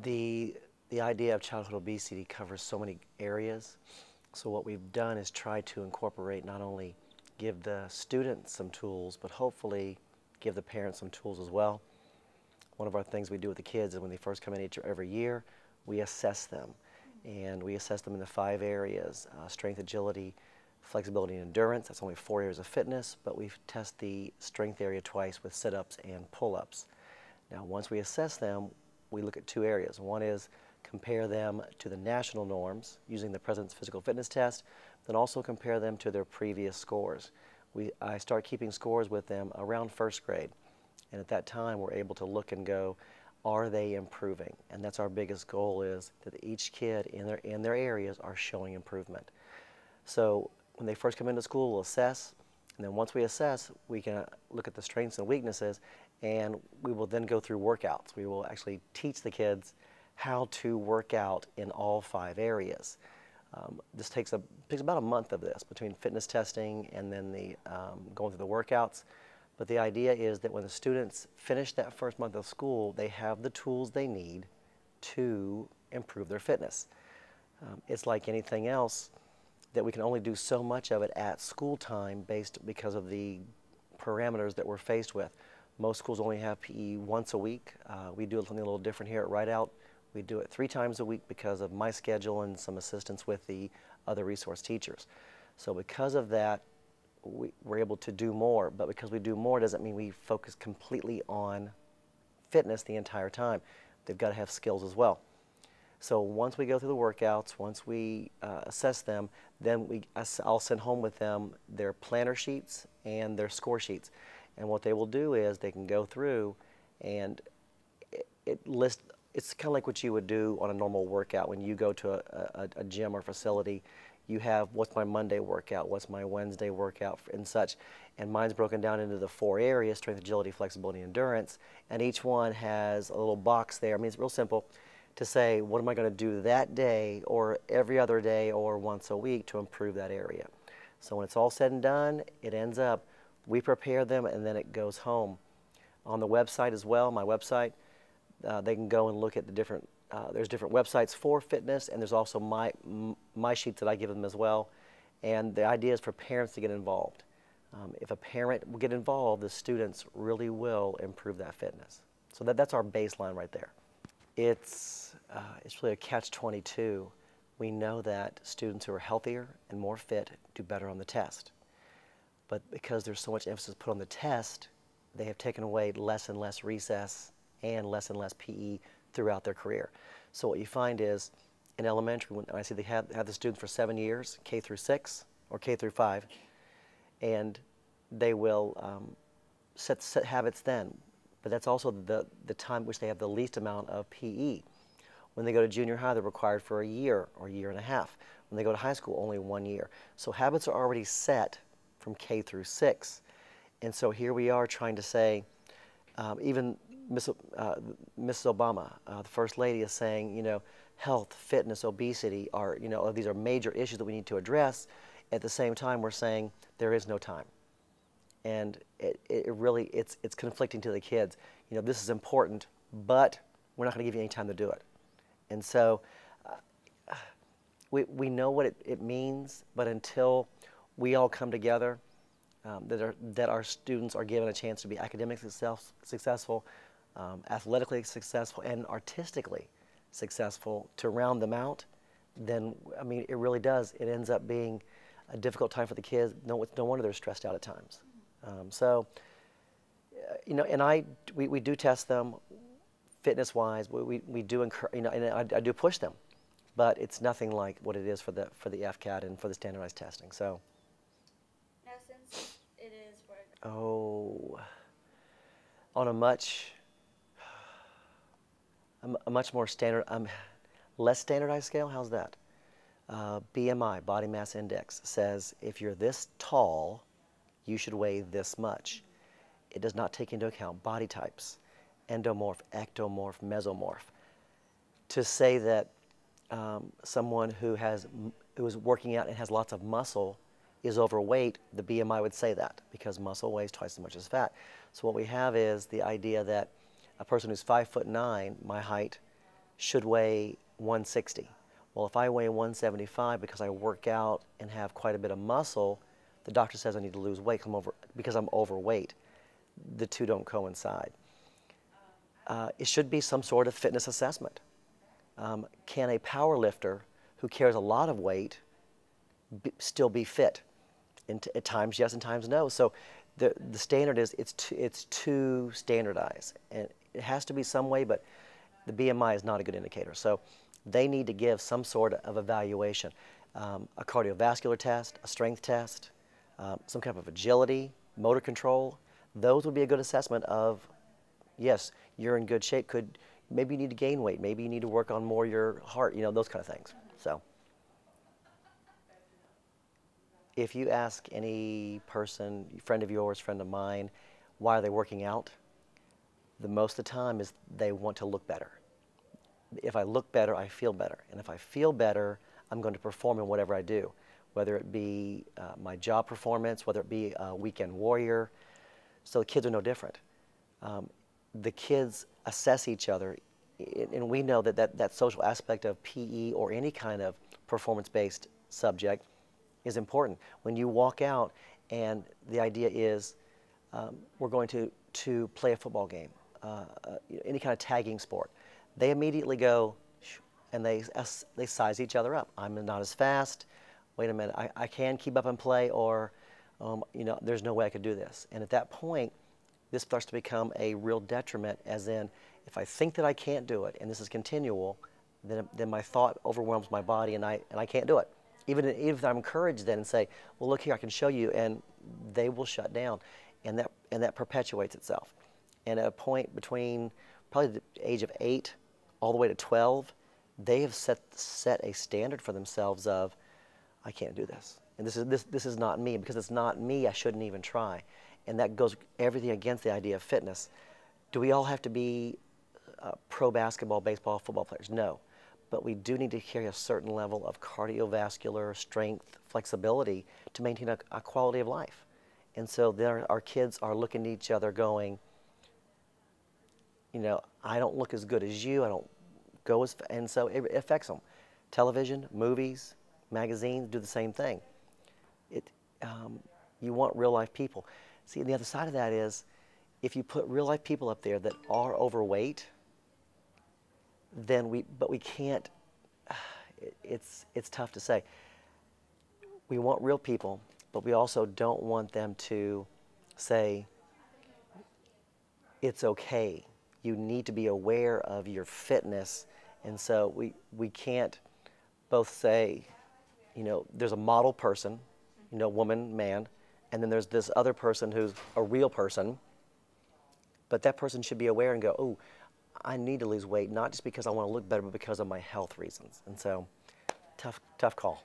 The, the idea of childhood obesity covers so many areas. So what we've done is try to incorporate, not only give the students some tools, but hopefully give the parents some tools as well. One of our things we do with the kids is when they first come in every year, we assess them. And we assess them in the 5 areas: strength, agility, flexibility, and endurance. That's only 4 areas of fitness, but we test the strength area twice with sit-ups and pull-ups. Now, once we assess them, we look at 2 areas. One is compare them to the national norms using the President's Physical Fitness Test, then also compare them to their previous scores. I start keeping scores with them around 1st grade, and at that time we're able to look and go, are they improving? And that's our biggest goal, is that each kid in their areas are showing improvement. So when they first come into school, we'll assess, and then once we assess, we can look at the strengths and weaknesses, and we will then go through workouts. We will actually teach the kids how to work out in all 5 areas. This takes about a month of this, between fitness testing and then going through the workouts. But the idea is that when the students finish that first month of school, they have the tools they need to improve their fitness. It's like anything else, that we can only do so much of it at school time because of the parameters that we're faced with. Most schools only have PE once a week. We do something a little different here at Rideout. We do it 3 times a week because of my schedule and some assistance with the other resource teachers. So because of that, we're able to do more, but because we do more doesn't mean we focus completely on fitness the entire time. They've got to have skills as well. So once we go through the workouts, once we assess them, then I'll send home with them their planner sheets and their score sheets. And what they will do is they can go through and it's kind of like what you would do on a normal workout. When you go to a gym or facility, you have, what's my Monday workout, what's my Wednesday workout, and such. And mine's broken down into the 4 areas: strength, agility, flexibility, and endurance. And each one has a little box there. I mean, it's real simple to say, what am I going to do that day, or every other day, or once a week to improve that area. So when it's all said and done, it ends up, we prepare them, and then it goes home. On the website as well, my website, they can go and look at the different, there's different websites for fitness, and there's also my sheets that I give them as well. And the idea is for parents to get involved. If a parent will get involved, the students really will improve that fitness. So that's our baseline right there. It's really a catch-22. We know that students who are healthier and more fit do better on the test. But because there's so much emphasis put on the test, they have taken away less and less recess and less PE throughout their career. So what you find is, in elementary, when I see they have the students for 7 years, K through 6 or K through 5, and they will set habits then. But that's also the time which they have the least amount of PE. When they go to junior high, they're required for a year or a year and a half. When they go to high school, only 1 year. So habits are already set from K through 6. And so here we are trying to say, even Mrs. Obama, the First Lady, is saying, you know, health, fitness, obesity are, you know, these are major issues that we need to address. At the same time, we're saying there is no time. And it's conflicting to the kids. You know, this is important, but we're not going to give you any time to do it. And so we know what it means, but until we all come together, that our students are given a chance to be academically successful, athletically successful, and artistically successful, to round them out, then, I mean, it really does. It ends up being a difficult time for the kids. No wonder they're stressed out at times. You know, and we do test them fitness-wise. We do encourage, you know, and I do push them, but it's nothing like what it is for the FCAT and for the standardized testing. So. Now, since it is for on a much more standard, less standardized scale. How's that? BMI, body mass index, says if you're this tall, you should weigh this much. It does not take into account body types, endomorph, ectomorph, mesomorph. To say that someone who is working out and has lots of muscle is overweight, the BMI would say that, because muscle weighs twice as much as fat. So what we have is the idea that a person who's 5'9", my height, should weigh 160. Well, if I weigh 175 because I work out and have quite a bit of muscle, the doctor says I need to lose weight because I'm overweight. The two don't coincide. It should be some sort of fitness assessment. Can a power lifter who carries a lot of weight still be fit? And at times yes, and times no. So the standard is it's too standardized, and it has to be some way, but the BMI is not a good indicator. So they need to give some sort of evaluation, a cardiovascular test, a strength test, some kind of agility, motor control. Those would be a good assessment of, yes, you're in good shape. Maybe you need to gain weight. Maybe you need to work on more your heart, those kind of things. So if you ask any person, friend of yours, friend of mine, why are they working out? The most of the time is they want to look better. If I look better, I feel better. And if I feel better, I'm going to perform in whatever I do, whether it be my job performance, whether it be a weekend warrior. So the kids are no different. The kids assess each other, and we know that social aspect of PE or any kind of performance-based subject is important. When you walk out and the idea is we're going to play a football game, any kind of tagging sport, they immediately go and they size each other up. I'm not as fast. Wait a minute, I can keep up and play, or there's no way I could do this. And at that point, this starts to become a real detriment, as in, if I think that I can't do it, and this is continual, then my thought overwhelms my body, and I can't do it. Even if I'm encouraged then and say, well, look here, I can show you, and they will shut down, and that perpetuates itself. And at a point between probably the age of 8 all the way to 12, they have set a standard for themselves of, I can't do this, and this is not me. Because it's not me, I shouldn't even try. And that goes everything against the idea of fitness. Do we all have to be pro basketball, baseball, football players? No. But we do need to carry a certain level of cardiovascular strength, flexibility to maintain a quality of life. And so then our kids are looking at each other going, I don't look as good as you, I don't go as, and so it affects them. Television, movies, magazines do the same thing. You want real life people. See, the other side of that is, if you put real life people up there that are overweight, then we can't, it's tough to say. We want real people, but we also don't want them to say, it's okay. You need to be aware of your fitness. And so we can't both say, there's a model person, woman, man, and then there's this other person who's a real person, but that person should be aware and go, oh, I need to lose weight, not just because I want to look better, but because of my health reasons. And so, tough call.